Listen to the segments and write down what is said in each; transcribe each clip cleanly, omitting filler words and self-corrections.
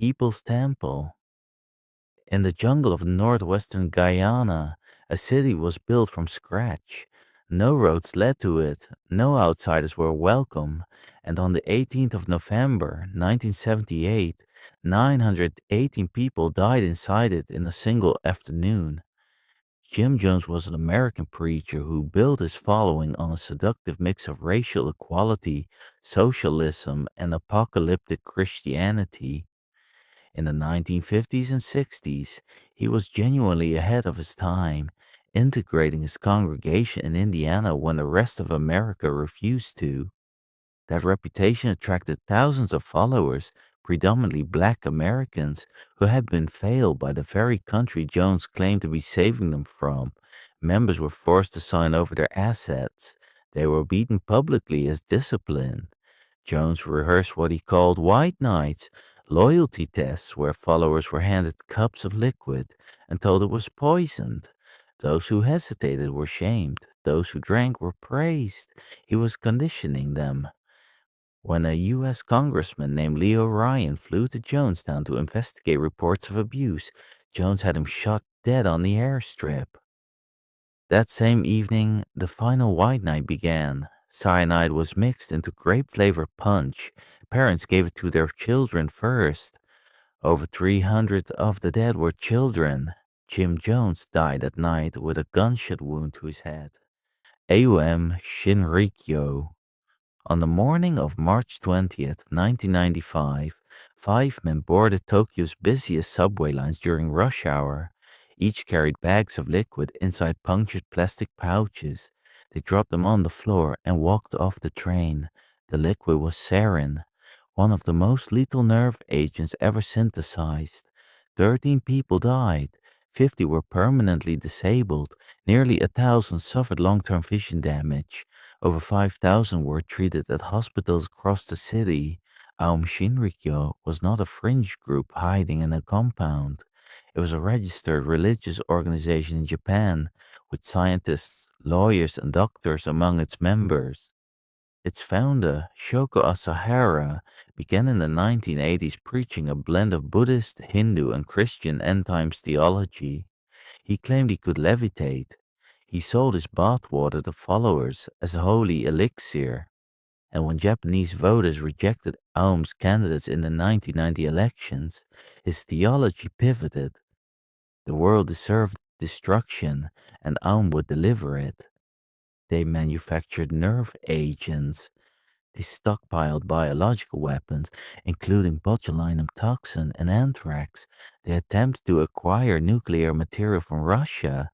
People's Temple. In the jungle of northwestern Guyana, a city was built from scratch. No roads led to it, no outsiders were welcome, and on the 18th of November 1978, 918 people died inside it in a single afternoon. Jim Jones was an American preacher who built his following on a seductive mix of racial equality, socialism, and apocalyptic Christianity. In the 1950s and 60s, he was genuinely ahead of his time, integrating his congregation in Indiana when the rest of America refused to. That reputation attracted thousands of followers, predominantly black Americans, who had been failed by the very country Jones claimed to be saving them from. Members were forced to sign over their assets. They were beaten publicly as discipline. Jones rehearsed what he called white nights, loyalty tests where followers were handed cups of liquid and told it was poisoned. Those who hesitated were shamed. Those who drank were praised. He was conditioning them. When a U.S. congressman named Leo Ryan flew to Jonestown to investigate reports of abuse, Jones had him shot dead on the airstrip. That same evening, the final white night began. Cyanide was mixed into grape flavored punch. Parents gave it to their children first. Over 300 of the dead were children. Jim Jones died that night with a gunshot wound to his head. AUM Shinrikyo. On the morning of March 20th, 1995, five men boarded Tokyo's busiest subway lines during rush hour. Each carried bags of liquid inside punctured plastic pouches. They dropped them on the floor and walked off the train. The liquid was sarin, one of the most lethal nerve agents ever synthesized. 13 people died. 50 were permanently disabled. Nearly 1,000 suffered long-term vision damage. Over 5,000 were treated at hospitals across the city. Aum Shinrikyo was not a fringe group hiding in a compound. It was a registered religious organization in Japan, with scientists, lawyers, and doctors among its members. Its founder, Shoko Asahara, began in the 1980s preaching a blend of Buddhist, Hindu, and Christian end times theology. He claimed he could levitate. He sold his bathwater to followers as a holy elixir. And when Japanese voters rejected Aum's candidates in the 1990 elections, his theology pivoted. The world deserved destruction, and Aum would deliver it. They manufactured nerve agents. They stockpiled biological weapons, including botulinum toxin and anthrax. They attempted to acquire nuclear material from Russia.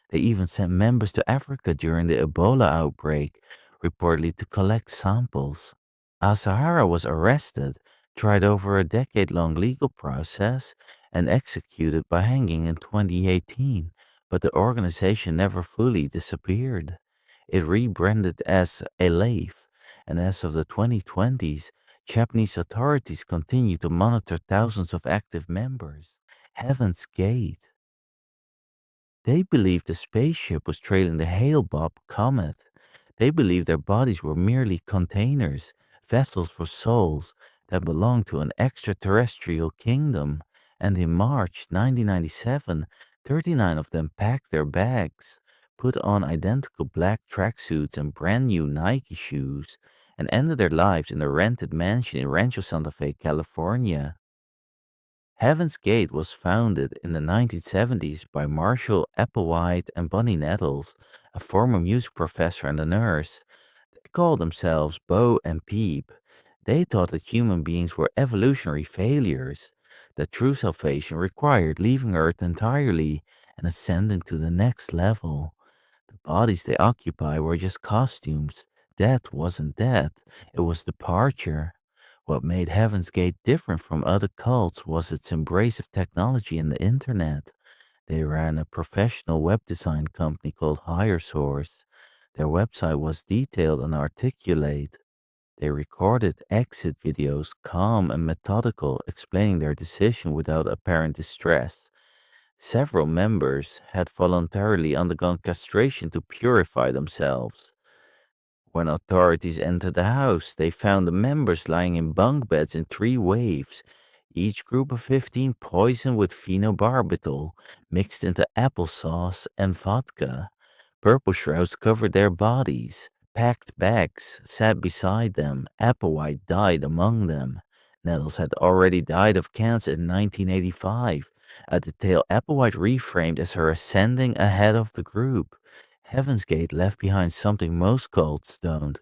They even sent members to Africa during the Ebola outbreak, reportedly to collect samples. Asahara was arrested, tried over a decade-long legal process, and executed by hanging in 2018, but the organization never fully disappeared. It rebranded as Alive, and as of the 2020s, Japanese authorities continue to monitor thousands of active members. Heaven's Gate. They believed the spaceship was trailing the Hale-Bopp comet. They believed their bodies were merely containers, vessels for souls that belonged to an extraterrestrial kingdom. And in March 1997, 39 of them packed their bags, put on identical black tracksuits and brand new Nike shoes, and ended their lives in a rented mansion in Rancho Santa Fe, California. Heaven's Gate was founded in the 1970s by Marshall Applewhite and Bonnie Nettles, a former music professor and a nurse. They called themselves Bo and Peep. They thought that human beings were evolutionary failures, that true salvation required leaving Earth entirely and ascending to the next level. The bodies they occupy were just costumes. Death wasn't death, it was departure. What made Heaven's Gate different from other cults was its embrace of technology and the internet. They ran a professional web design company called HireSource. Their website was detailed and articulate. They recorded exit videos, calm and methodical, explaining their decision without apparent distress. Several members had voluntarily undergone castration to purify themselves. When authorities entered the house, they found the members lying in bunk beds in three waves, Each group of 15 poisoned with phenobarbital, mixed into applesauce and vodka. Purple shrouds covered their bodies. Packed bags sat beside them. Applewhite died among them. Nettles had already died of cancer in 1985. A detail Applewhite reframed as her ascending ahead of the group. Heaven's Gate left behind something most cults don't: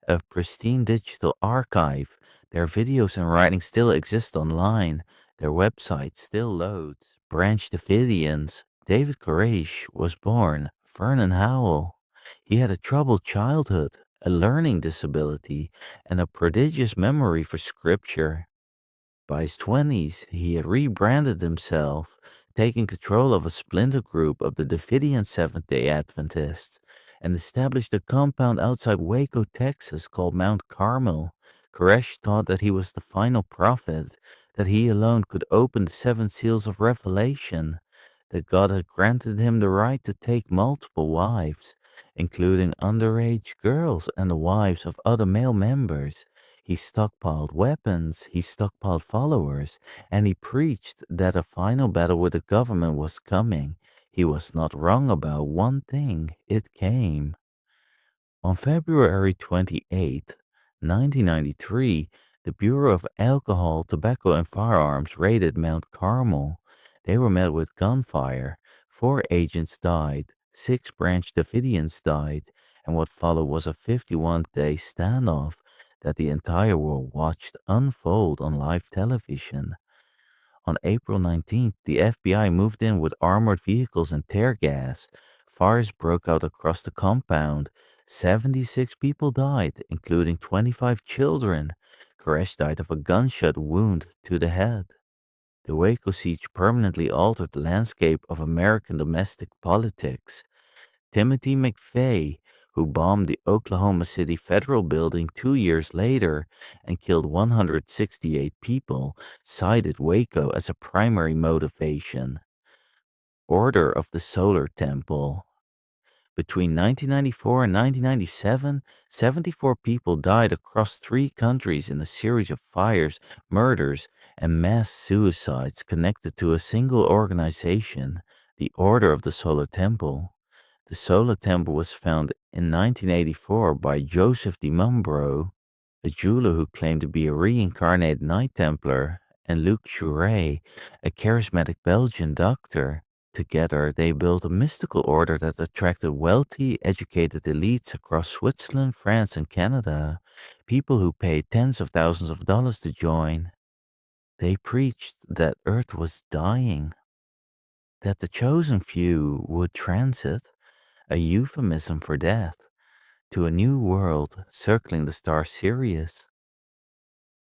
a pristine digital archive. Their videos and writings still exist online. Their website still loads. Branch Davidians. David Koresh was born. Vernon Howell. He had a troubled childhood, a learning disability, and a prodigious memory for scripture. By his 20s, he had rebranded himself, taking control of a splinter group of the Davidian Seventh day Adventists, and established a compound outside Waco, Texas called Mount Carmel. Koresh thought that he was the final prophet, that he alone could open the seven seals of Revelation, that God had granted him the right to take multiple wives, including underage girls and the wives of other male members. He stockpiled weapons, he stockpiled followers, and he preached that a final battle with the government was coming. He was not wrong about one thing: it came. On February 28, 1993, the Bureau of Alcohol, Tobacco, and Firearms raided Mount Carmel. They were met with gunfire. 4 agents died, 6 Branch Davidians died, and what followed was a 51-day standoff that the entire world watched unfold on live television. On April 19th, the FBI moved in with armored vehicles and tear gas. Fires broke out across the compound. 76 people died, including 25 children. Koresh died of a gunshot wound to the head. The Waco siege permanently altered the landscape of American domestic politics. Timothy McVeigh, who bombed the Oklahoma City Federal Building 2 years later and killed 168 people, cited Waco as a primary motivation. Order of the Solar Temple. Between 1994 and 1997, 74 people died across 3 countries in a series of fires, murders, and mass suicides connected to a single organization, the Order of the Solar Temple. The Solar Temple was founded in 1984 by Joseph de Mumbro, a jeweler who claimed to be a reincarnated Knight Templar, and Luc Jouret, a charismatic Belgian doctor. Together, they built a mystical order that attracted wealthy, educated elites across Switzerland, France, and Canada, people who paid tens of thousands of dollars to join. They preached that Earth was dying, that the chosen few would transit, a euphemism for death, to a new world circling the star Sirius.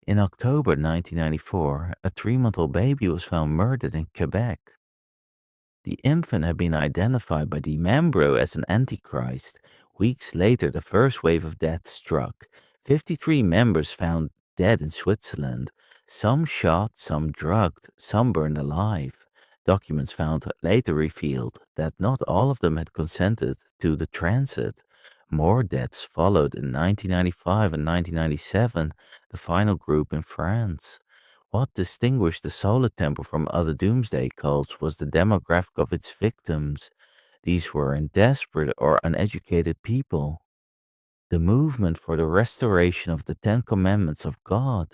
In October 1994, a 3-month-old baby was found murdered in Quebec. The infant had been identified by DiMembro as an antichrist. Weeks later, the first wave of deaths struck. 53 members found dead in Switzerland. Some shot, some drugged, some burned alive. Documents found later revealed that not all of them had consented to the transit. More deaths followed in 1995 and 1997, the final group in France. What distinguished the Solar Temple from other doomsday cults was the demographic of its victims. These weren't desperate or uneducated people. The movement for the restoration of the Ten Commandments of God.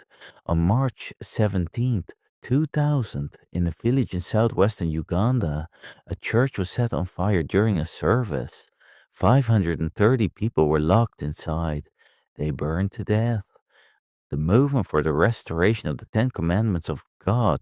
On March 17th, 2000, in a village in southwestern Uganda, a church was set on fire during a service. 530 people were locked inside. They burned to death. The movement for the restoration of the Ten Commandments of God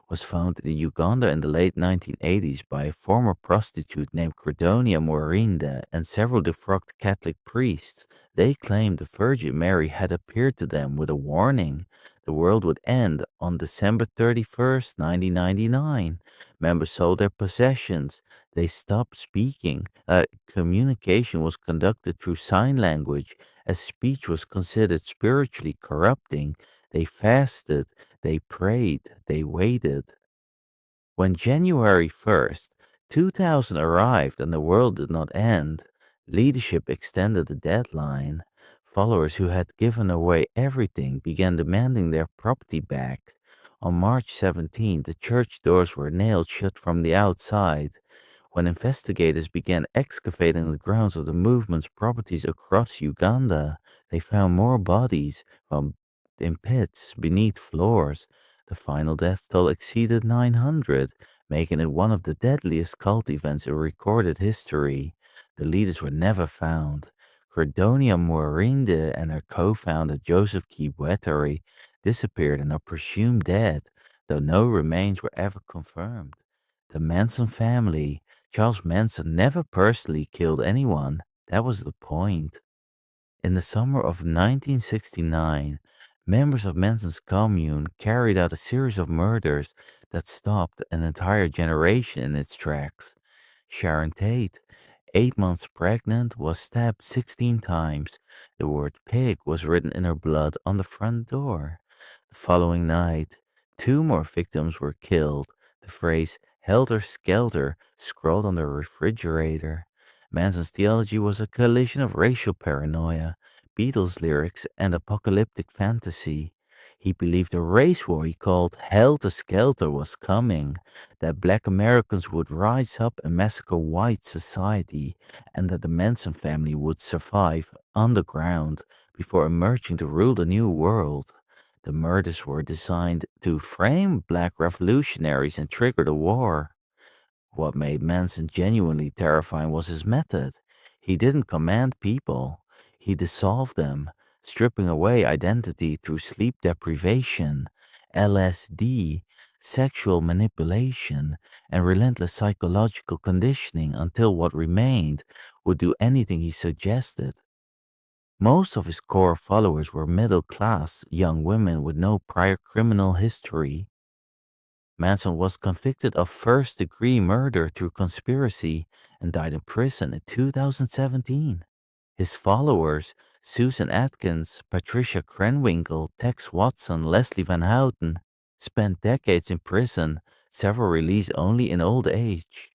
was founded in Uganda in the late 1980s by a former prostitute named Credonia Morinda and several defrocked Catholic priests. They claimed the Virgin Mary had appeared to them with a warning: the world would end on December 31st, 1999. Members sold their possessions. They stopped speaking. Communication was conducted through sign language, as speech was considered spiritually corrupting. They fasted, they prayed, they waited. When January 1st, 2000 arrived and the world did not end, leadership extended the deadline. Followers who had given away everything began demanding their property back. On March 17, the church doors were nailed shut from the outside. When investigators began excavating the grounds of the movement's properties across Uganda, they found more bodies from in pits beneath floors. The final death toll exceeded 900, making it one of the deadliest cult events in recorded history. The leaders were never found. Cordonia Moorinde and her co-founder Joseph Kibwetere disappeared and are presumed dead, though no remains were ever confirmed. The Manson family, Charles Manson never personally killed anyone. That was the point. In the summer of 1969, members of Manson's commune carried out a series of murders that stopped an entire generation in its tracks. Sharon Tate, 8 months pregnant, was stabbed 16 times. The word pig was written in her blood on the front door. The following night, two more victims were killed. The phrase helter skelter scrawled on the refrigerator. Manson's theology was a collision of racial paranoia, Beatles lyrics, and apocalyptic fantasy. He believed a race war he called Helter Skelter was coming, that black Americans would rise up and massacre white society, and that the Manson family would survive underground before emerging to rule the new world. The murders were designed to frame black revolutionaries and trigger the war. What made Manson genuinely terrifying was his method. He didn't command people, he dissolved them, stripping away identity through sleep deprivation, LSD, sexual manipulation, and relentless psychological conditioning until what remained would do anything he suggested. Most of his core followers were middle class young women with no prior criminal history. Manson was convicted of first degree murder through conspiracy and died in prison in 2017. His followers, Susan Atkins, Patricia Krenwinkel, Tex Watson, Leslie Van Houten, spent decades in prison, several released only in old age.